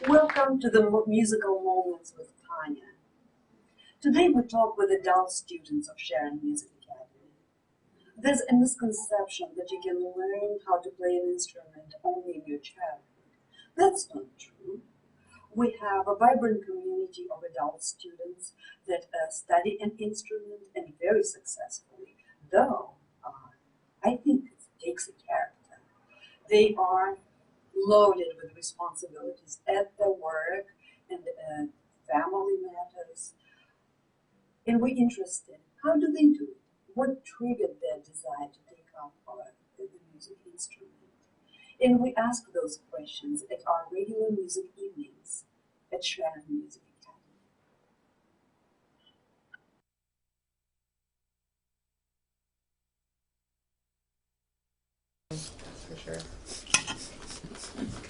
Welcome to the Musical Moments with Tanya. Today we talk with adult students of Sharon Music Academy. There's a misconception that you can learn how to play an instrument only in your childhood. That's not true. We have a vibrant community of adult students that study an instrument and very successfully, though I think it takes a character. They are loaded with responsibilities at their work and family matters. And we're interested, how do they do it? What triggered their desire to take up the music instrument? And we ask those questions at our regular music evenings at Sharon Music Academy. For sure.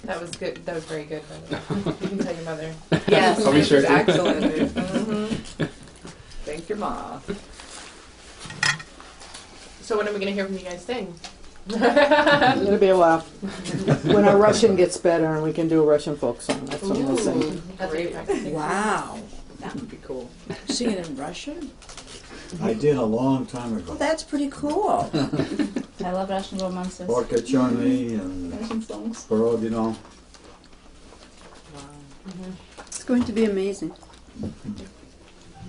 That was good. That was very good. You can tell your mother. Yes, I'll be sure to. excellent. Thank your mom. So when are we going to hear from you guys sing? It'll be a while. When our Russian gets better and we can do a Russian folk song, that's what we'll sing. That's what you're practicing. Wow, that would be cool. Sing it in Russian? I did a long time Oh, ago. that's pretty cool. I love Russian romances. Orka Chorny and Russian songs. Borodino. It's going to be amazing.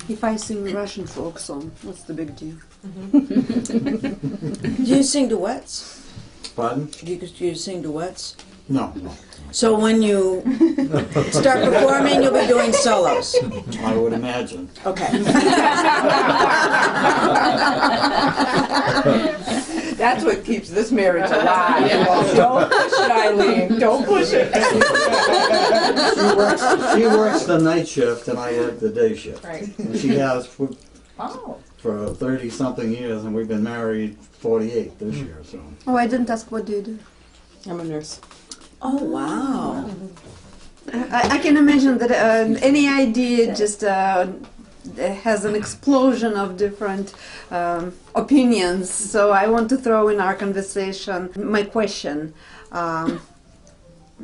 If I sing a Russian folk song, what's the big deal? Do you sing duets? Pardon? Do you sing duets? No, no. So when you start performing, you'll be doing solos. I would imagine. Okay. That's what keeps this marriage alive. Don't push it, Eileen. Don't push it. She works the night shift and I work the day shift. Right. And she has for Oh. 30-something years, and we've been married 48 this year. So Oh, I didn't ask, what do you do? I'm a nurse. Oh, wow. I can imagine that any idea just has an explosion of different opinions. So I want to throw in our conversation my question.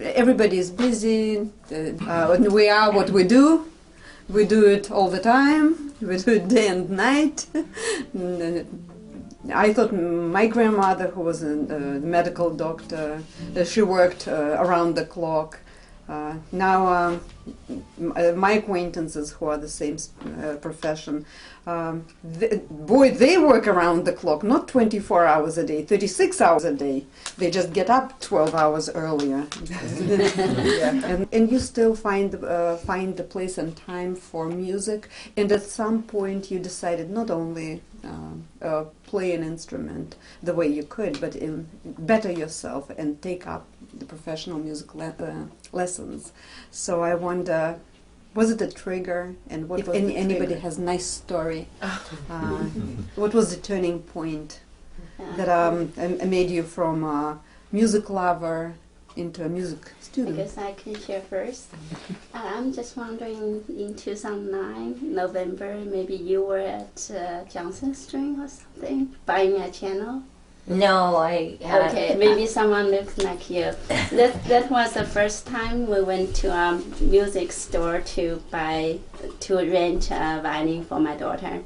Everybody is busy. We are what we do. We do it all the time. We do it day and night. I thought my grandmother, who was a medical doctor, she worked around the clock. Now my acquaintances who are the same profession, they work around the clock, not 24 hours a day, 36 hours a day. They just get up 12 hours earlier. And you still find the place and time for music, and at some point you decided not only play an instrument the way you could, but better yourself and take up the professional music lessons. So I wonder, was it a trigger? And what if anybody has a nice story? What was the turning point that made you from a music lover into a music I student? guess I can share first. I'm just wondering, in 2009, November, maybe you were at Johnson String or something, buying a channel? No, I had. Okay, maybe someone looks like you. That was the first time we went to a music store to rent a violin for my daughter.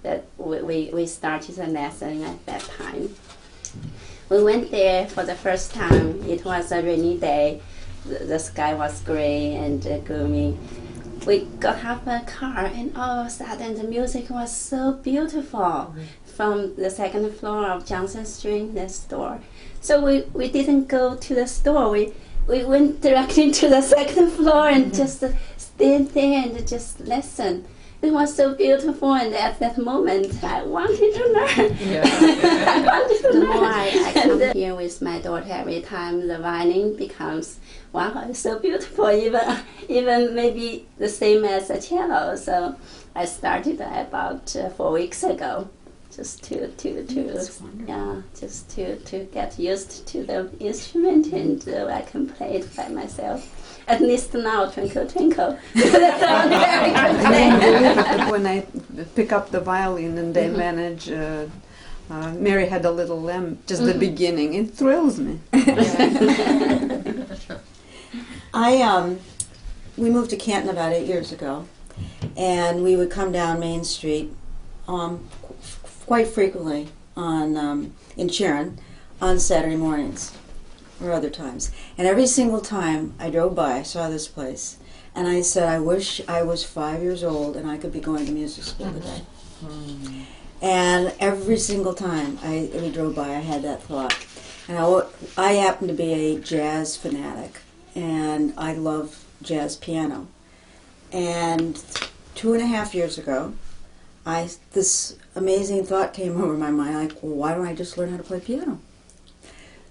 That we started a lesson at that time. We went there for the first time. It was a rainy day. The sky was gray and gloomy. We got out of a car and all of a sudden the music was so beautiful from the second floor of Johnson String, the store. So we didn't go to the store. We went directly to the second floor and just stayed there and just listened. It was so beautiful, and at that moment, I wanted to learn. I wanted to learn. I come here with my daughter every time the violin becomes, wow, it's so beautiful, even maybe the same as the cello. So I started about 4 weeks ago, just to get used to the instrument, and I can play it by myself. At least now, Twinkle Twinkle. That's all very good. When I pick up the violin and they manage Mary Had a Little Lamb, just the beginning, it thrills me. we moved to Canton about 8 years ago, and we would come down Main Street quite frequently on in Sharon on Saturday mornings or other times. And every single time I drove by, I saw this place, and I said, I wish I was 5 years old and I could be going to music school today. And every single time we drove by, I had that thought. And I happen to be a jazz fanatic, and I love jazz piano. And 2.5 years ago, this amazing thought came over my mind, like, well, why don't I just learn how to play piano?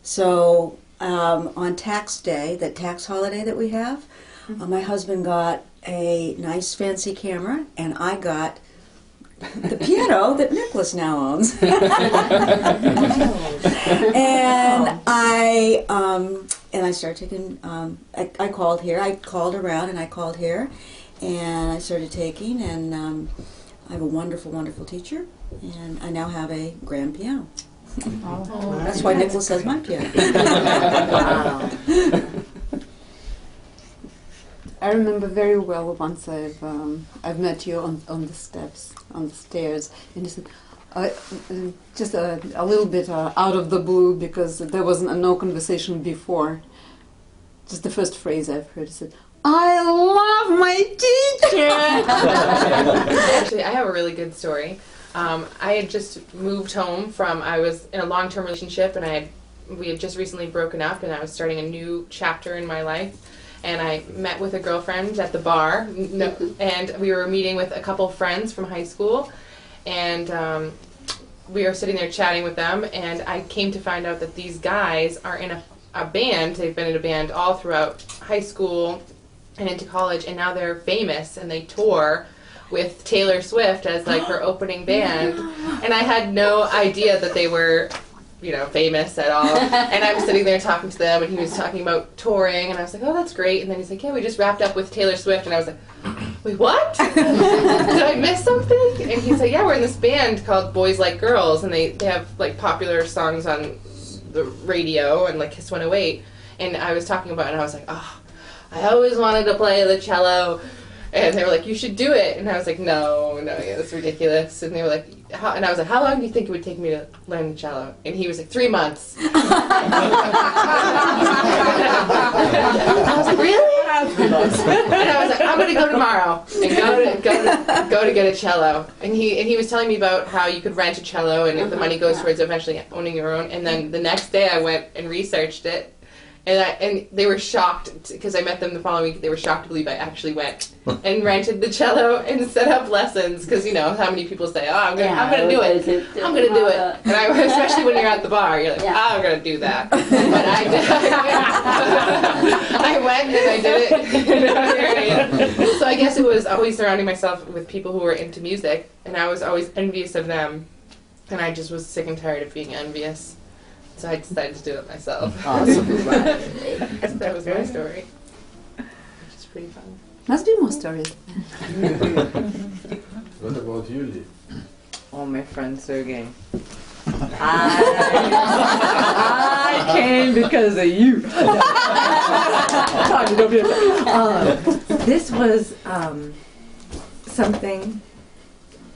So on tax day, the tax holiday that we have, my husband got a nice fancy camera, and I got the piano that Nicholas now owns. And I started taking, I called here, I called around and I called here, and I started taking, and I have a wonderful, wonderful teacher, and I now have a grand piano. That's why Nicholas has my piano. Wow. I remember very well once I've met you on the steps, on the stairs, and you said, just a little bit out of the blue, because there wasn't no conversation before. Just the first phrase I've heard, said, "I love my teacher." Actually, I have a really good story. I had just moved home I was in a long-term relationship, and we had just recently broken up, and I was starting a new chapter in my life. And I met with a girlfriend at the bar, and we were meeting with a couple friends from high school, and we were sitting there chatting with them, and I came to find out that these guys are in a band. They've been in a band all throughout high school and into college, and now they're famous, and they tour with Taylor Swift as like her opening band, and I had no idea that they were famous at all. And I was sitting there talking to them, and he was talking about touring, and I was like, oh, that's great. And then he's like, yeah, we just wrapped up with Taylor Swift. And I was like, wait, what? Did I miss something? And he's like, yeah, we're in this band called Boys Like Girls, and they have like popular songs on the radio and like Kiss 108. And I was talking about it, and I was like, oh, I always wanted to play the cello. And they were like, you should do it. And I was like, no, yeah, that's ridiculous. And they were like, and I was like, how long do you think it would take me to learn the cello? And he was like, 3 months. I was like, really? And I was like, I'm going to go tomorrow and go to get a cello. And he was telling me about how you could rent a cello, and the money goes towards eventually owning your own. And then the next day I went and researched it. And they were shocked, because I met them the following week. They were shocked to believe I actually went and rented the cello and set up lessons, because how many people say, oh, I'm gonna do it. I'm gonna do it. And especially when you're at the bar, you're like, oh, I'm gonna do that. But I went and I did it. So I guess it was always surrounding myself with people who were into music, and I was always envious of them, and I just was sick and tired of being envious. So I decided to do it myself. Awesome. That was my story. Which is pretty fun. Must be more stories. What about you, Lee? All my friends Sergey. I came because of you. This was something.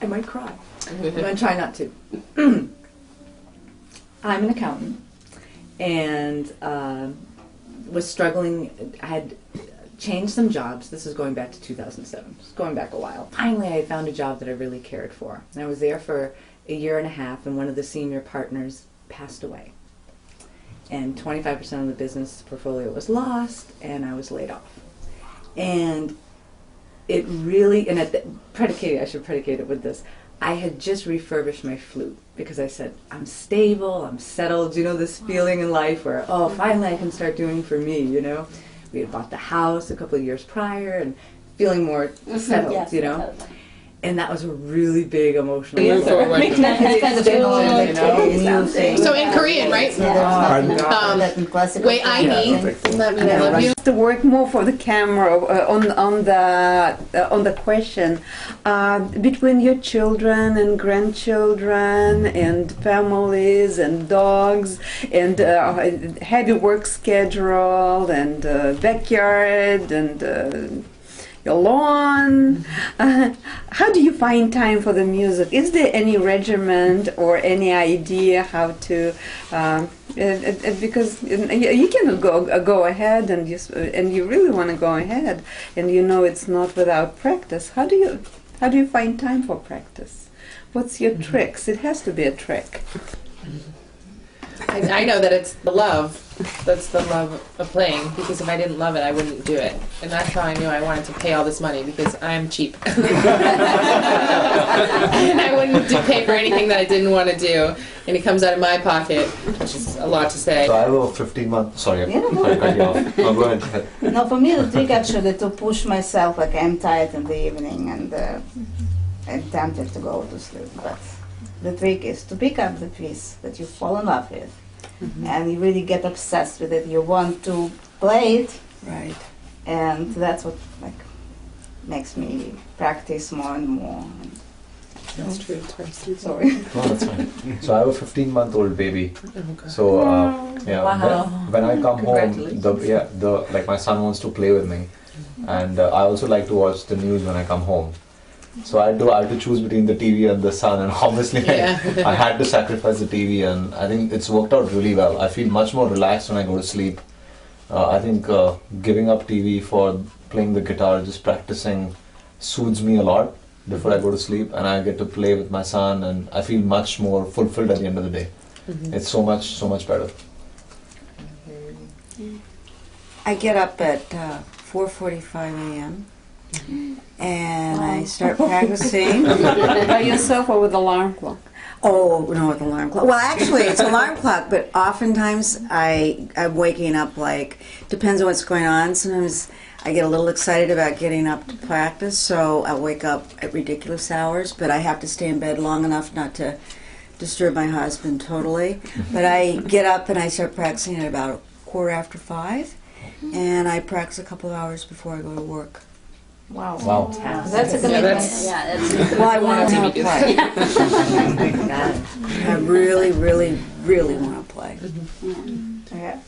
I might cry. I'm going to try not to. I'm an accountant, and was struggling. I had changed some jobs. This is going back to 2007. It's going back a while. Finally, I found a job that I really cared for. And I was there for a year and a half, and one of the senior partners passed away. And 25% of the business portfolio was lost, and I was laid off. And it really, and I should predicate it with this. I had just refurbished my flute, because I said, I'm stable, I'm settled, this feeling in life where, oh, finally I can start doing for me, We had bought the house a couple of years prior and feeling more settled, Yes, And that was a really big emotional Move forward. So in Korean, right? Wait, I need. Let me know. Love you. To work more for the camera on the question between your children and grandchildren and families and dogs and heavy work schedule and backyard and your lawn. How do you find time for the music? Is there any regiment or any idea how to? Because you cannot go ahead and you really want to go ahead, and you know it's not without practice. How do you find time for practice? What's your tricks? It has to be a trick. I know that it's the love. That's the love of playing, because if I didn't love it, I wouldn't do it. And that's how I knew I wanted to pay all this money, because I'm cheap. I wouldn't pay for anything that I didn't want to do, and it comes out of my pocket, which is a lot to say. So I have a 15-month. Sorry, Yeah, no, I cut you off. No, go ahead. No, for me the trick actually to push myself, like I'm tired in the evening and I'm tempted to go to sleep. But the trick is to pick up the piece that you fall in love with, and you really get obsessed with it. You want to play it, Right. and that's what like makes me practice more and more. That's true. It's hard to do. Sorry. No, that's fine. So I have a 15-month-old baby. So yeah, Wow. when I come home, Congratulations. like my son wants to play with me, and I also like to watch the news when I come home. So I had to choose between the TV and the sun, and obviously Yeah. I had to sacrifice the TV, and I think it's worked out really well. I feel much more relaxed when I go to sleep. I think giving up TV for playing the guitar, just practicing, soothes me a lot before I go to sleep, and I get to play with my son, and I feel much more fulfilled at the end of the day. It's so much better. I get up at 4:45 a.m. and I start practicing. By yourself or with alarm clock? Oh, no, with alarm clock. Well, actually, it's alarm clock, but oftentimes I'm waking up, like, depends on what's going on. Sometimes I get a little excited about getting up to practice, so I wake up at ridiculous hours, but I have to stay in bed long enough not to disturb my husband totally. But I get up and I start practicing at about 5:15, and I practice a couple of hours before I go to work. Wow. Wow. That's a Yeah, commitment. that's- Yeah, that's Well, I want to TV play. Got it. I really, really, really want to play. Yeah.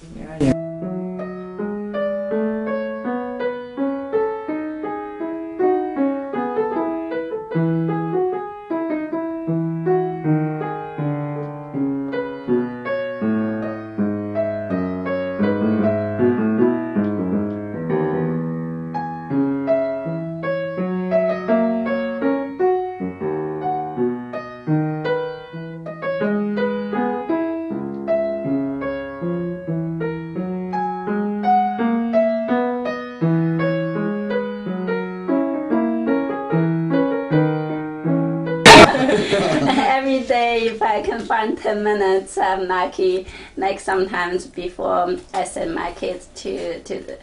every day if I can find 10 minutes, I'm lucky. Like sometimes before I send my kids to the,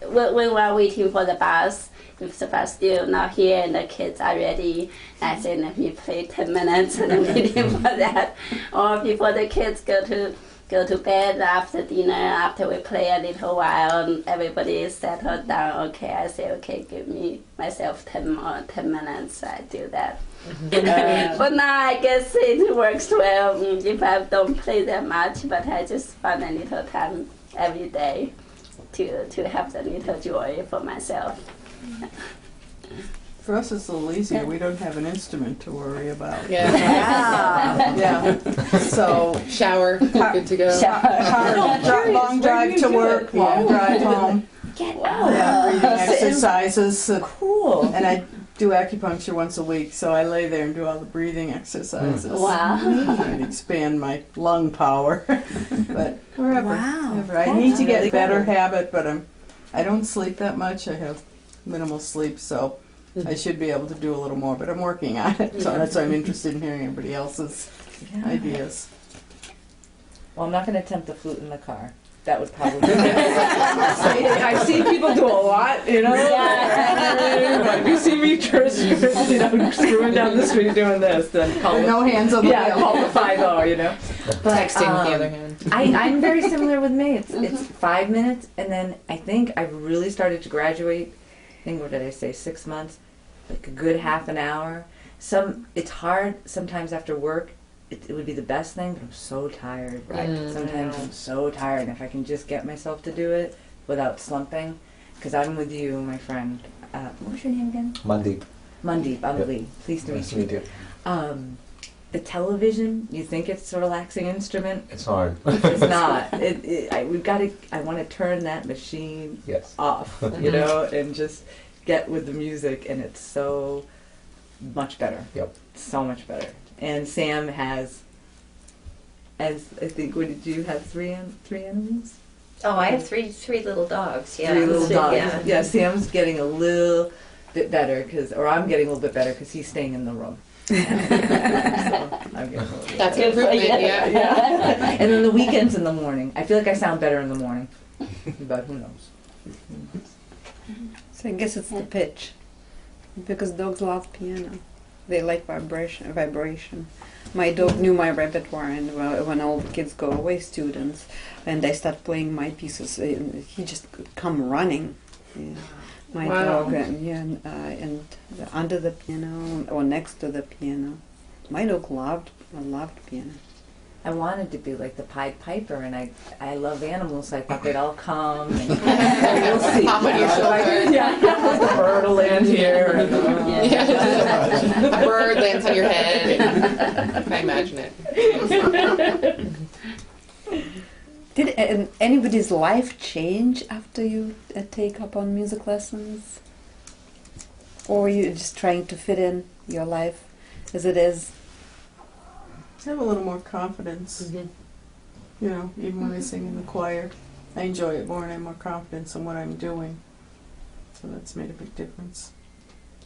when we're waiting for the bus, if the bus still not here and the kids are ready, I say let me play 10 minutes and I'm waiting for that. Or before the kids go to bed after dinner, after we play a little while and everybody is settled down, okay, I say, okay, give me myself 10 minutes, I do that. But now I guess it works well if I don't play that much, but I just find a little time every day to have the little joy for myself. For us, it's a little easier. We don't have an instrument to worry about. Yeah. Yeah. So Shower. Good to go. long drive to work, long drive home. Wow. Yeah, breathing exercises. Cool. And I do acupuncture once a week, so I lay there and do all the breathing exercises. Wow. And expand my lung power. But wherever. Wow. Wherever. I need to get a better habit, but I don't sleep that much. I have minimal sleep, so I should be able to do a little more, but I'm working on it. So that's why I'm interested in hearing everybody else's ideas. Well, I'm not going to attempt the flute in the car. That would probably be I've seen people do a lot, you know? If you see me screwing down the street doing this, then call No hands on the wheel. call the 5-0, you know? But, Texting with the other hand. I'm very similar with me. It's 5 minutes, and then I think I really started to graduate. I think, what did I say, 6 months? Like a good half an hour. It's hard sometimes after work. It would be the best thing, but I'm so tired. Right. Sometimes I'm so tired, and if I can just get myself to do it without slumping, because I'm with you, my friend. what was your name again? Mandeep. Mandeep. I'm Yep. Lee. Pleased to Nice meet to you. meet you. The television, you think it's a relaxing instrument? It's hard. It's not. I want to turn that machine Yes. off, you know, and just get with the music, and it's so much better. Yep. So much better. And Sam has, as I think, what did you have? Three animals? Oh, I have three little dogs. Yeah, 3 little dogs. Yeah. Yeah, Sam's getting a little bit better or I'm getting a little bit better because he's staying in the room. So I'm getting a little bit That's better. an improvement, yeah. Yeah. And then the weekends in the morning. I feel like I sound better in the morning, but who knows? So I guess it's the pitch, because dogs love piano. They like vibration. My dog knew my repertoire, and when all the kids go away, students, and I start playing my pieces, he just come running. Yeah. My Wow. dog, and under the piano or next to the piano. My dog loved piano. I wanted to be like the Pied Piper, and I love animals, so I thought they'd all come. And we'll see. Hop on your shoulder. Yeah, the bird will land here. And, A bird lands on your head. I imagine it. Did anybody's life change after you take up on music lessons? Or are you just trying to fit in your life as it is? I have a little more confidence. You know, even when I sing in the choir, I enjoy it more and I have more confidence in what I'm doing. So that's made a big difference.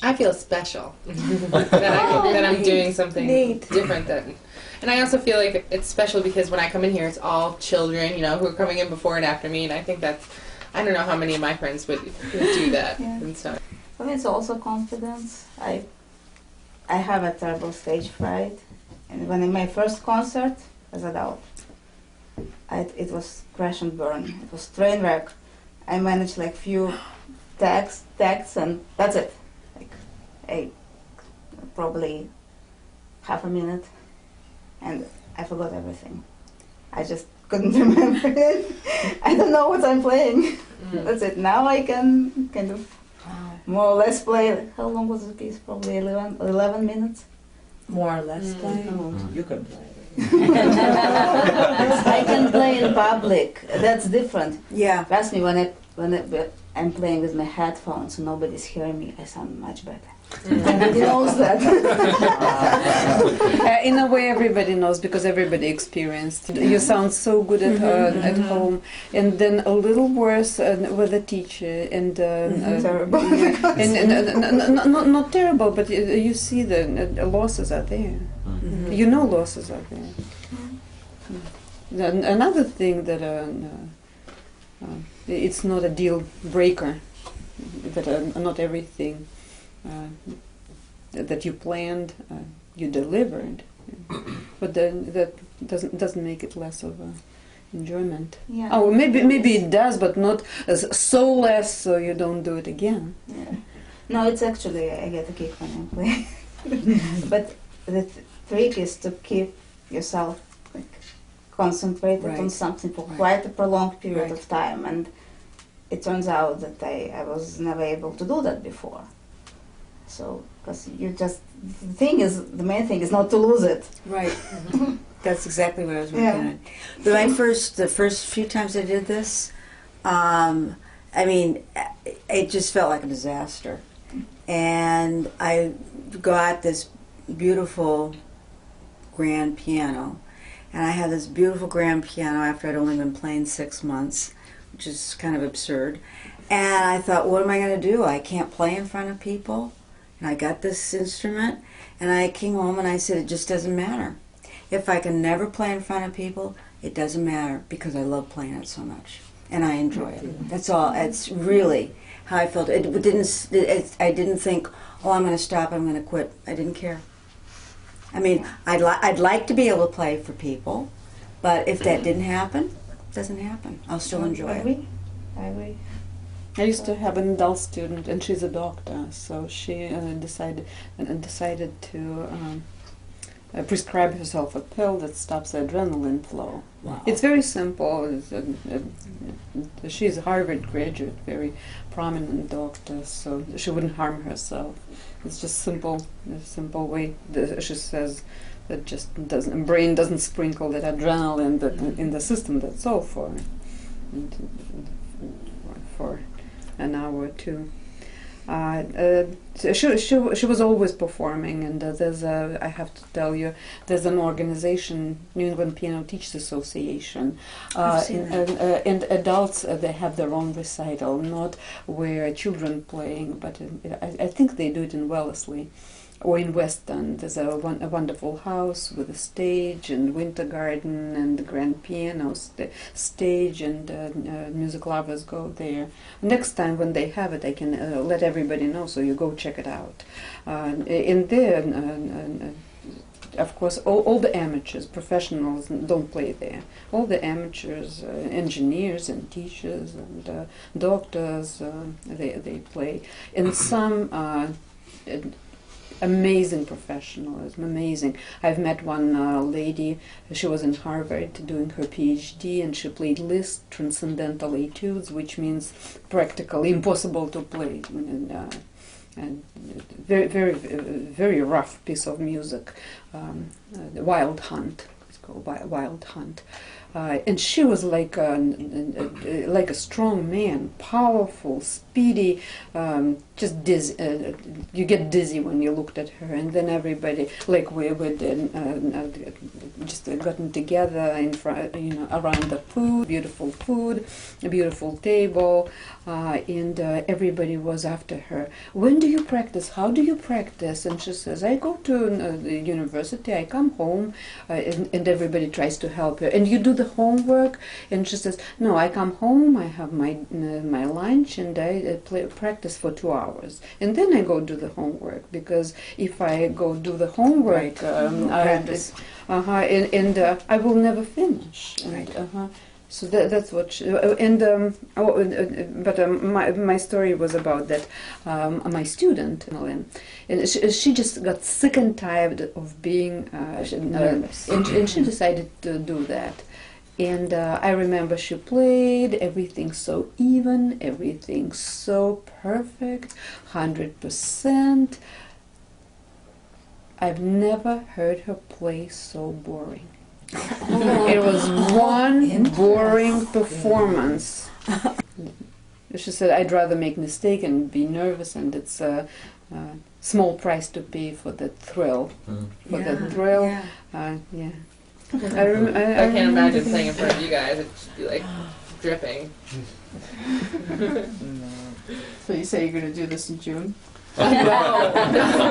I feel special that I'm doing something different than. And I also feel like it's special because when I come in here, it's all children, you know, who are coming in before and after me, and I think that's, I don't know how many of my friends would do that and stuff. For me, it's also confidence. I have a terrible stage fright, and when in my first concert as an adult, it was crash and burn. It was train wreck. I managed like few texts, and that's it. Like probably half a minute, and I forgot everything. I just couldn't remember it. I don't know what I'm playing. That's it. Now I can kind of more or less play. Like, how long was the piece? Probably 11 minutes. More or less play. You can play. I can play in public. That's different. Yeah. Trust me, when I'm playing with my headphones and nobody's hearing me, I sound much better. Nobody knows that. In a way, everybody knows because everybody experienced. You sound so good at home, and then a little worse with a teacher, and terrible. and not terrible, but you see the losses are there. You know losses are there. Another thing that it's not a deal breaker, that not everything that you planned, you delivered, but then that doesn't make it less of a enjoyment. Yeah. Oh, maybe it does, but not so less, so you don't do it again. Yeah. No, it's actually I get a kick when I'm playing. But the trick is to keep yourself like concentrated on something for quite a prolonged period of time, and it turns out that I was never able to do that before. So, because you just, the main thing is not to lose it. Right. That's exactly what I was working on. But the first few times I did this, I mean, it just felt like a disaster. And I got this beautiful grand piano. And I had this beautiful grand piano after I'd only been playing 6 months, which is kind of absurd. And I thought, what am I going to do? I can't play in front of people. And I got this instrument, and I came home and I said, it just doesn't matter. If I can never play in front of people, it doesn't matter because I love playing it so much. And I enjoy it. That's all. It's really how I felt. I didn't think, oh, I'm going to stop, I'm going to quit. I didn't care. I mean, I'd like to be able to play for people, but if that didn't happen, it doesn't happen. I'll still enjoy it. I agree. I used to have an adult student, and she's a doctor, so she decided to prescribe herself a pill that stops the adrenaline flow. Wow. It's very simple. She's a Harvard graduate, very prominent doctor, so she wouldn't harm herself. It's just simple, a simple way. She says that just doesn't brain doesn't sprinkle that adrenaline that in the system. That's all for an hour or two. She was always performing, and I have to tell you, there's an organization, New England Piano Teachers Association, and adults they have their own recital, not where children playing, but I think they do it in Wellesley or in Weston. There's a wonderful house with a stage and winter garden and the grand piano stage, and music lovers go there. Next time when they have it, I can let everybody know, so you go check it out. In there, of course, all the amateurs, professionals don't play there. All the amateurs, engineers and teachers and doctors, they play. And some amazing professionalism, amazing. I've met one lady, she was in Harvard doing her PhD, and she played Liszt Transcendental Etudes, which means practically impossible to play. And very, very, very rough piece of music, the Wild Hunt. It's called Wild Hunt. And she was like a strong man, powerful, speedy, just dizzy. You get dizzy when you looked at her. And then everybody, like we did, just gotten together in front, around the food, a beautiful table, and everybody was after her. When do you practice? How do you practice? And she says, I go to the university, I come home, and everybody tries to help her. And you do the homework? And she says, no, I come home, I have my lunch, and I practice for 2 hours. And then I go do the homework, because if I go do the homework, I will never finish. And, so that's what she, my story was about that, my student, and she just got sick and tired of being nervous, and she decided to do that. And I remember she played everything so even, everything so perfect, 100%. I've never heard her play so boring. It was one boring performance. She said, I'd rather make mistake and be nervous, and it's a small price to pay for the thrill. Yeah. I can't imagine playing in front of you guys. It'd just be like dripping. So you say you're going to do this in June? No,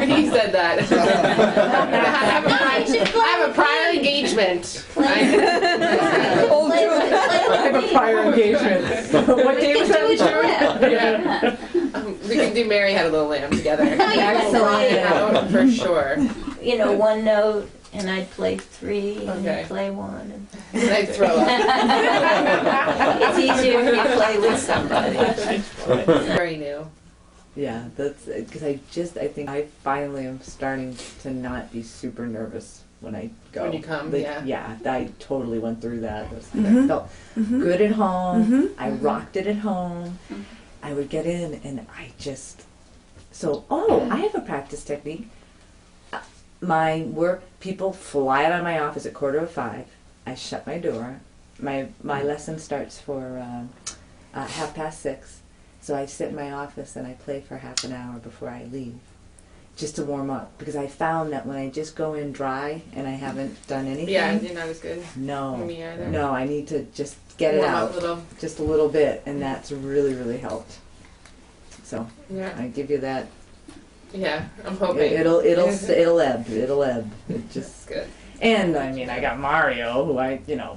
he said that. I have a prior engagement. I have a prior engagement. What day was that? Yeah. We can do Mary Had a Little Lamb together. Excellent. For sure. One note, and I'd play 3, and you'd play 1. And I'd throw up. It's easier when you play with somebody. Very new. Yeah, that's because I think I finally am starting to not be super nervous when I go. When you come, Yeah, I totally went through that. I felt good at home. I rocked it at home. I would get in, and I just... I have a practice technique. My work, people fly out of my office at 4:45. I shut my door. My lesson starts for 6:30. So I sit in my office and I play for half an hour before I leave, just to warm up. Because I found that when I just go in dry and I haven't done anything... Yeah, you're not as good. No. Me either. No, I need to just get it out. Just a little bit, and that's really, really helped. So, I give you that. Yeah, I'm hoping. It'll ebb. It'll ebb. It just... good. And, I got Mario, who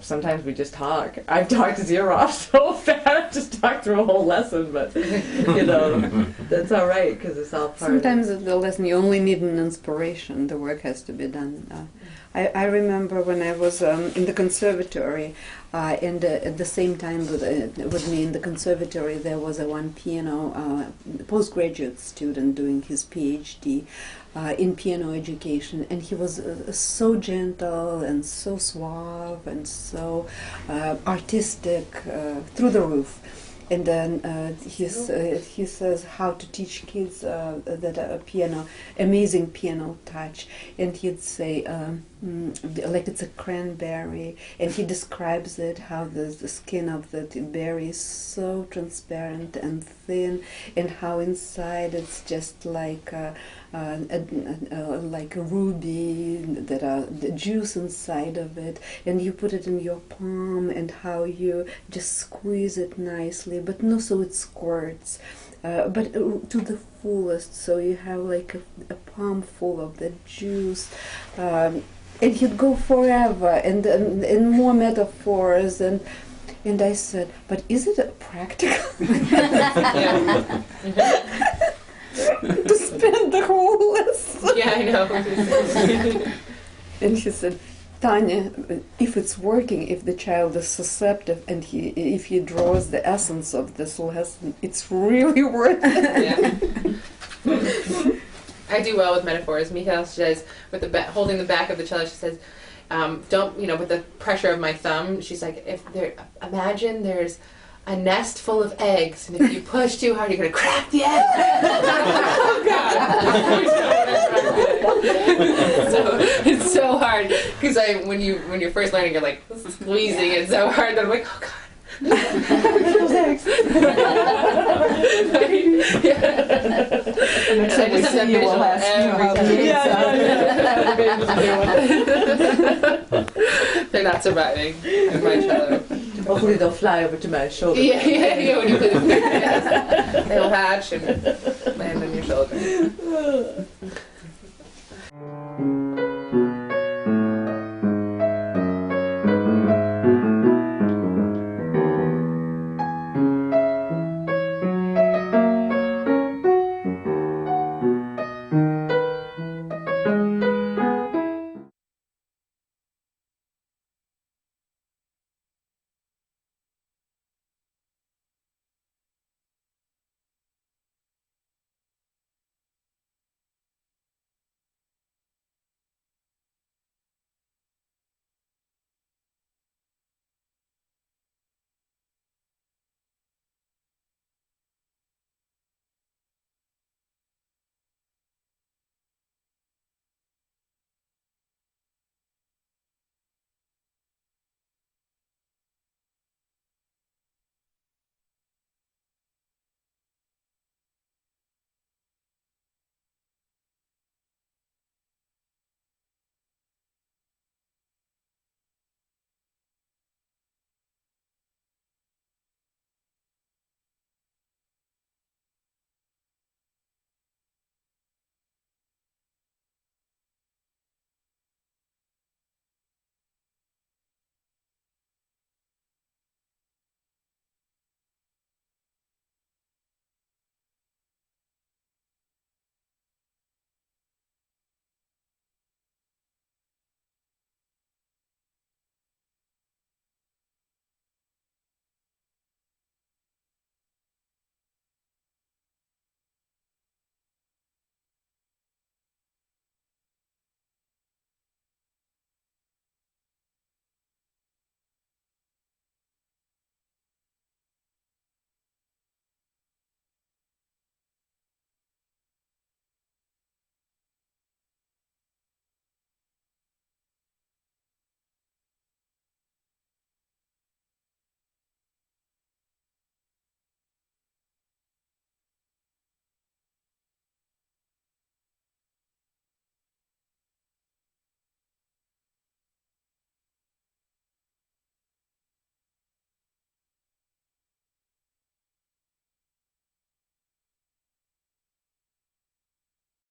sometimes we just talk. I've talked his ear off so fast, just talked through a whole lesson, but, that's all right, because it's all part Sometimes the lesson, you only need an inspiration. The work has to be done I remember when I was in the conservatory, and at the same time with me in the conservatory, there was one piano postgraduate student doing his PhD in piano education, and he was so gentle and so suave and so artistic through the roof. And then he says how to teach kids that piano, amazing piano touch. And he'd say, like it's a cranberry, and he describes it, how the skin of the berry is so transparent and thin, and how inside it's just like like a ruby, that the juice inside of it, and you put it in your palm, and how you just squeeze it nicely, but no, so it squirts, but to the fullest, so you have like a palm full of the juice, and he'd go forever, and more metaphors, and I said, but is it practical? To spend the whole lesson. Yeah, I know. And she said, Tanya, if it's working, if the child is susceptible, and if he draws the essence of this lesson, it's really worth it. Yeah. I do well with metaphors. Mikhail says, with the holding the back of the cello, she says, don't, with the pressure of my thumb, she's like, imagine there's a nest full of eggs, and if you push too hard, you're going to crack the egg. Oh, God. So it's so hard, because when you're first learning, you're like squeezing it so hard that I'm like, oh, God. Those eggs. And next time we see you, we'll ask you how the eggs They're not surviving in my cello. Hopefully they'll fly over to my shoulder. Yeah, when you play the flute, yes. They'll hatch and land on your shoulder.